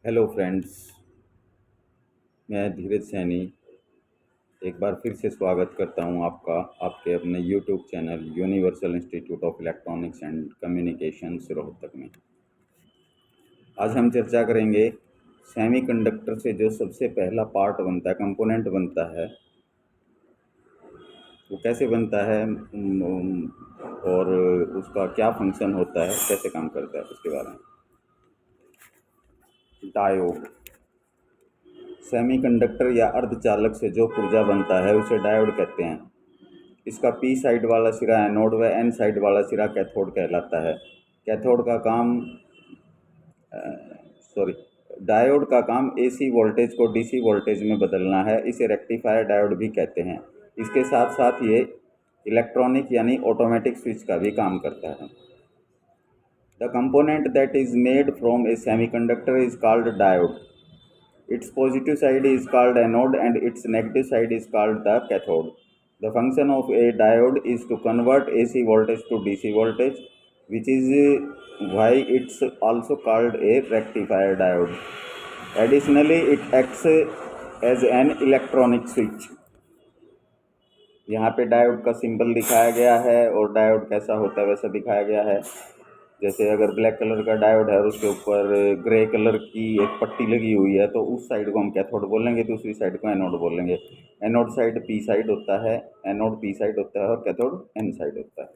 Hello friends. मैं धीरज सैनी एक बार फिर से स्वागत करता हूं आपका आपके अपने YouTube channel universal institute of electronics and communications Rohtak में। आज हम चर्चा करेंगे सेमीकंडक्टर से जो सबसे पहला पार्ट बनता है, कंपोनेंट बनता है, वो कैसे बनता है और उसका क्या फंक्शन होता है, कैसे काम करता है, उसके बारे में। डायोड। सेमीकंडक्टर या अर्धचालक से जो पुर्जा बनता है उसे डायोड कहते हैं। इसका पी साइड वाला सिरा एनोड व एन साइड वाला सिरा कैथोड कहलाता है। कैथोड का काम सॉरी डायोड का काम एसी वोल्टेज को डीसी वोल्टेज में बदलना है। इसे रेक्टिफायर डायोड भी कहते हैं। इसके साथ साथ ये इलेक्ट्रॉनिक यानी ऑटोमेटिक स्विच का भी काम करता है। The component that is made from A semiconductor is called diode. Its positive side is called anode and its negative side is called the cathode. The function of a diode is to convert AC voltage to DC voltage, which is why it's also called a rectifier diode. Additionally, it acts as an electronic switch. यहाँ पे diode का symbol दिखाया गया है और diode कैसा होता है वैसा दिखाया गया है। जैसे अगर ब्लैक कलर का डायोड है और उसके ऊपर ग्रे कलर की एक पट्टी लगी हुई है तो उस साइड को हम कैथोड बोलेंगे, दूसरी साइड को एनोड बोलेंगे। एनोड साइड पी साइड होता है, एनोड पी साइड होता है और कैथोड एन साइड होता है।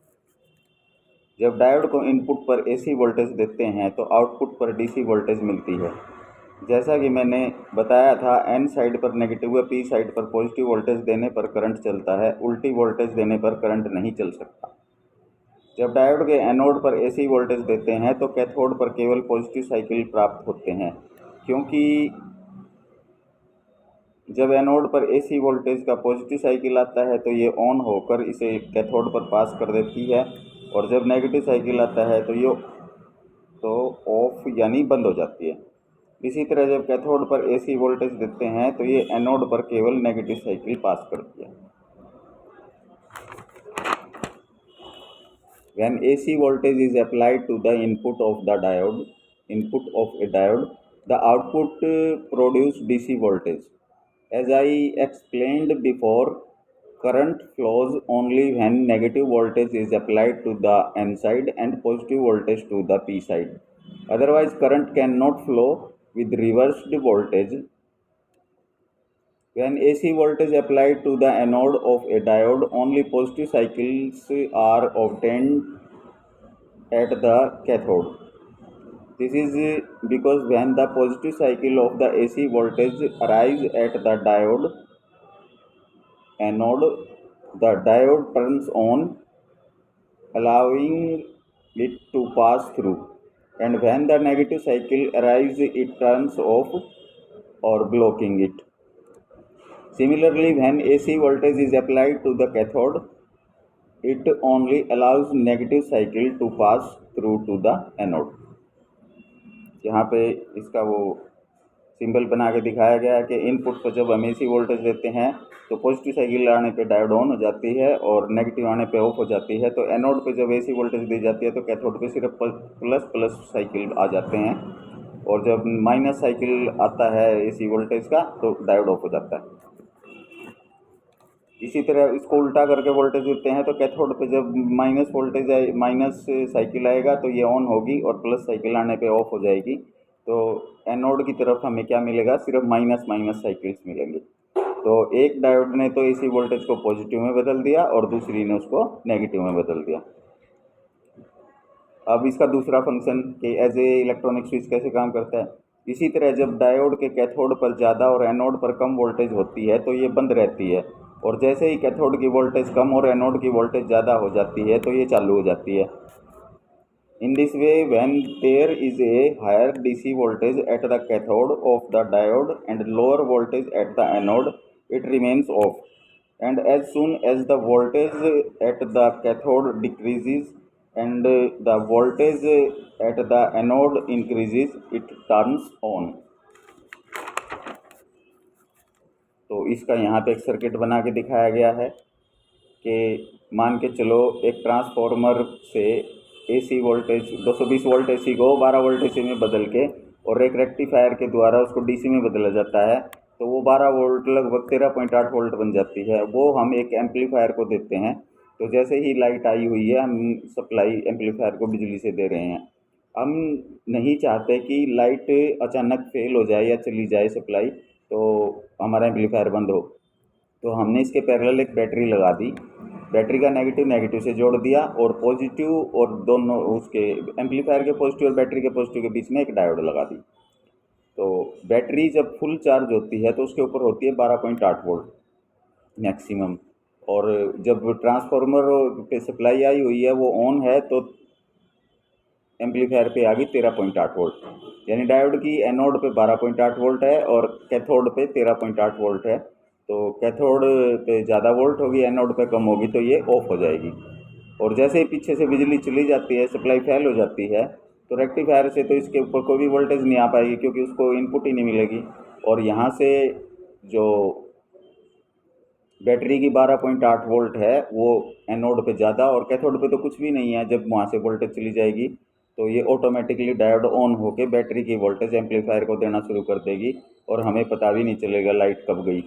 जब डायोड को इनपुट पर एसी वोल्टेज देते हैं तो आउटपुट पर डीसी वोल्टेज मिलती है। जैसा कि मैंने बताया था, एन साइड पर नेगेटिव व पी साइड पर पॉजिटिव वोल्टेज देने पर करंट चलता है, उल्टी वोल्टेज देने पर करंट नहीं चल सकता। जब डायोड के एनोड पर एसी वोल्टेज देते हैं तो कैथोड पर केवल पॉजिटिव साइकिल प्राप्त होते हैं, क्योंकि जब एनोड पर एसी वोल्टेज का पॉजिटिव साइकिल आता है तो ये ऑन होकर इसे कैथोड पर पास कर देती है, और जब नेगेटिव साइकिल आता है तो ये ऑफ यानी बंद हो जाती है। इसी तरह जब कैथोड पर एसी वोल्टेज देते हैं तो ये एनोड पर केवल नेगेटिव साइकिल पास करती है। When AC voltage is applied to the input of a diode, the output produce DC voltage. As I explained before, current flows only when negative voltage is applied to the N side and positive voltage to the P side. Otherwise, current cannot flow with reversed voltage. When AC voltage applied to the anode of a diode, only positive cycles are obtained at the cathode. This is because when the positive cycle of the AC voltage arrives at the diode anode, the diode turns on, allowing it to pass through, and when the negative cycle arrives, it turns off or blocking it. Similarly, when AC voltage is applied to the cathode, it only allows negative cycle to pass through to the anode. यहाँ पे इसका वो symbol बना के दिखाया गया है कि इनपुट पर जब हम एसी वोल्टेज देते हैं तो पॉजिटिव साइकिल आने पे डायोड ऑन हो जाती है और नेगेटिव आने पे ऑफ हो जाती है। तो एनोड पे जब एसी वोल्टेज दी जाती है तो कैथोड पे सिर्फ प्लस प्लस साइकिल आ जाते हैं, और जब माइनस साइकिल आता है एसी वोल्टेज का तो डायोड ऑफ हो जाता है। इसी तरह इसको उल्टा करके वोल्टेज देते हैं तो कैथोड पे जब माइनस साइकिल आएगा तो ये ऑन होगी और प्लस साइकिल आने पे ऑफ हो जाएगी। तो एनोड की तरफ हमें क्या मिलेगा, सिर्फ माइनस माइनस साइकिल्स मिलेंगी। तो एक डायोड ने तो इसी वोल्टेज को पॉजिटिव में बदल दिया और दूसरी ने उसको नेगेटिव में बदल दिया। अब इसका दूसरा फंक्शन कि एज ए इलेक्ट्रॉनिक स्विच कैसे काम करता है। इसी तरह जब डायोड के कैथोड पर ज़्यादा और एनोड पर कम वोल्टेज होती है तो ये बंद रहती है, और जैसे ही कैथोड की वोल्टेज कम और एनोड की वोल्टेज ज़्यादा हो जाती है तो ये चालू हो जाती है। In this way, when there is a higher DC voltage at the cathode of the diode and lower voltage at the anode, it remains off, and as soon as the voltage at the cathode decreases and the voltage at the anode increases, it turns on. तो इसका यहाँ पे एक circuit बना के दिखाया गया है कि मान के चलो एक ट्रांसफार्मर से एसी वोल्टेज 220 वोल्ट एसी को 12 वोल्ट एसी में बदल के और एक रेक्टिफायर के द्वारा उसको डीसी में बदला जाता है, तो वो 12 वोल्ट लगभग 13.8 वोल्ट बन जाती है। वो हम एक एम्पलीफायर को देते हैं। तो जैसे ही लाइट आई हुई है, हम सप्लाई एम्पलीफायर को बिजली से दे रहे हैं। हम नहीं चाहते कि लाइट अचानक फेल हो जाए या चली जाए सप्लाई, तो हमारा एम्पलीफायर बंद हो। तो हमने इसके पैरेलल एक बैटरी लगा दी, बैटरी का नेगेटिव नेगेटिव से जोड़ दिया, और पॉजिटिव और दोनों उसके एम्पलीफायर के पॉजिटिव और बैटरी के पॉजिटिव के बीच में एक डायोड लगा दी। तो बैटरी जब फुल चार्ज होती है तो उसके ऊपर होती है 12.8 वोल्ट मैक्सिमम, और जब ट्रांसफार्मर पे सप्लाई आई हुई है वो ऑन है, तो एम्पलीफायर पे आ गई 13.8 वोल्ट। यानी डायोड की एनोड पे 12.8 वोल्ट है और कैथोड पे 13.8 वोल्ट है। तो कैथोड पे ज़्यादा वोल्ट होगी, एनोड पे कम होगी, तो ये ऑफ हो जाएगी। और जैसे ही पीछे से बिजली चली जाती है, सप्लाई फेल हो जाती है, तो रेक्टिफायर से तो इसके ऊपर कोई भी वोल्टेज नहीं आ पाएगी, क्योंकि उसको इनपुट ही नहीं मिलेगी। और यहाँ से जो बैटरी की 12.8 वोल्ट है वो एनोड पे ज़्यादा और कैथोड पे तो कुछ भी नहीं है। जब वहाँ से वोल्टेज चली जाएगी तो ये ऑटोमेटिकली डायोड ऑन होके बैटरी की वोल्टेज एम्पलीफायर को देना शुरू कर देगी, और हमें पता भी नहीं चलेगा लाइट कब गई।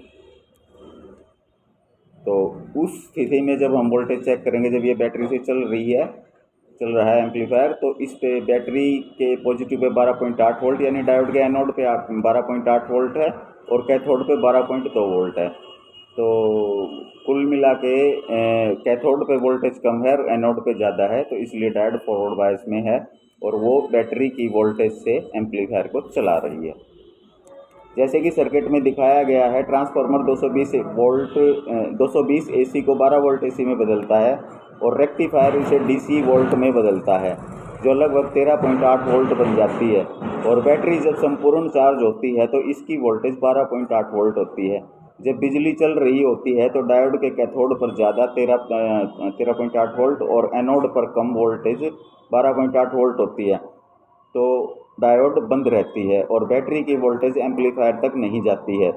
तो उस स्थिति में जब हम वोल्टेज चेक करेंगे, जब ये बैटरी से चल रहा है एम्पलीफायर, तो इस पे बैटरी के पॉजिटिव पे 12.8 वोल्ट, यानी डायोड के एनोड पे 12.8 वोल्ट है, और कैथोड पे 12.2 वोल्ट है। तो कुल मिला के कैथोड पे वोल्टेज कम है और एनोड पे ज़्यादा है, तो इसलिए डायोड फॉरवर्ड बायस में है, और वो बैटरी की वोल्टेज से एम्पलीफायर को चला रही है। जैसे कि सर्किट में दिखाया गया है, ट्रांसफार्मर 220 एसी को 12 वोल्ट एसी में बदलता है, और रेक्टिफायर इसे डीसी वोल्ट में बदलता है, जो लगभग 13.8 वोल्ट बन जाती है। और बैटरी जब संपूर्ण चार्ज होती है तो इसकी वोल्टेज 12.8 वोल्ट होती है। जब बिजली चल रही होती है तो डायोड के कैथोड पर ज़्यादा 13.8 वोल्ट और एनोड पर कम वोल्टेज 12.8 वोल्ट होती है। तो डायोड बंद रहती है और बैटरी की वोल्टेज एम्पलीफायर तक नहीं जाती है,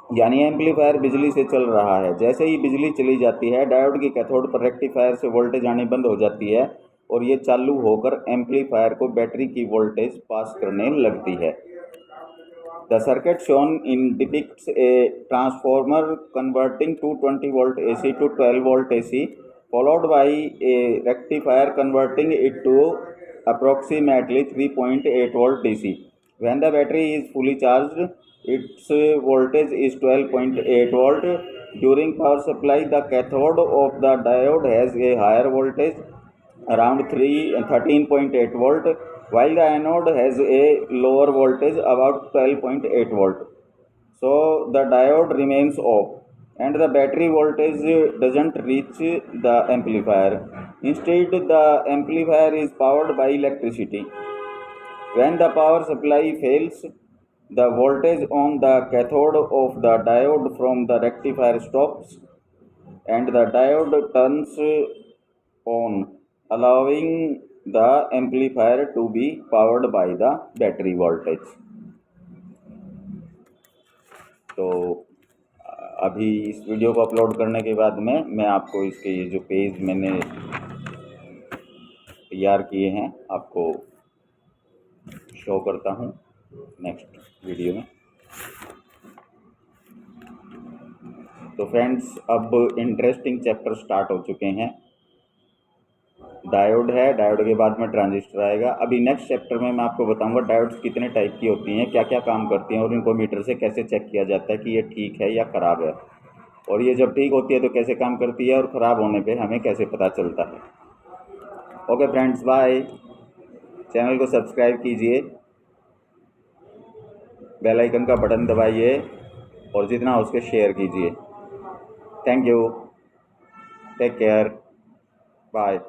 यानी एम्पलीफायर बिजली से चल रहा है। जैसे ही बिजली चली जाती है, डायोड की कैथोड पर रेक्टिफायर से वोल्टेज आनी बंद हो जाती है, और ये चालू होकर एम्पलीफायर को बैटरी की वोल्टेज पास करने लगती है। The circuit shown in depicts a transformer converting 220 volt AC to 12 volt AC, followed by a rectifier converting it to approximately 3.8 volt DC. When the battery is fully charged, its voltage is 12.8 volt. During power supply, the cathode of the diode has a higher voltage, around 13.8 volt, while the anode has a lower voltage, about 12.8 volt. So the diode remains off and the battery voltage doesn't reach the amplifier. Instead, the amplifier is powered by electricity. When the power supply fails, the voltage on the cathode of the diode from the rectifier stops and the diode turns on, allowing the amplifier to be powered by the battery voltage. तो अभी इस video को upload करने के बाद में मैं आपको इसके ये जो पेज मैंने तैयार किए हैं आपको शो करता हूँ नेक्स्ट वीडियो में। तो फ्रेंड्स, अब इंटरेस्टिंग चैप्टर स्टार्ट हो चुके हैं। डायोड है, डायोड के बाद में ट्रांजिस्टर आएगा। अभी नेक्स्ट चैप्टर में मैं आपको बताऊंगा डायोड्स कितने टाइप की होती हैं, क्या क्या काम करती हैं, और इनको मीटर से कैसे चेक किया जाता है कि ये ठीक है या ख़राब है, और ये जब ठीक होती है तो कैसे काम करती है, और ख़राब होने पे हमें कैसे पता चलता है। Okay friends, bye. चैनल को सब्सक्राइब कीजिए, बेल आइकन का बटन दबाइए, और जितना हो सके शेयर कीजिए। Thank you, take care, bye.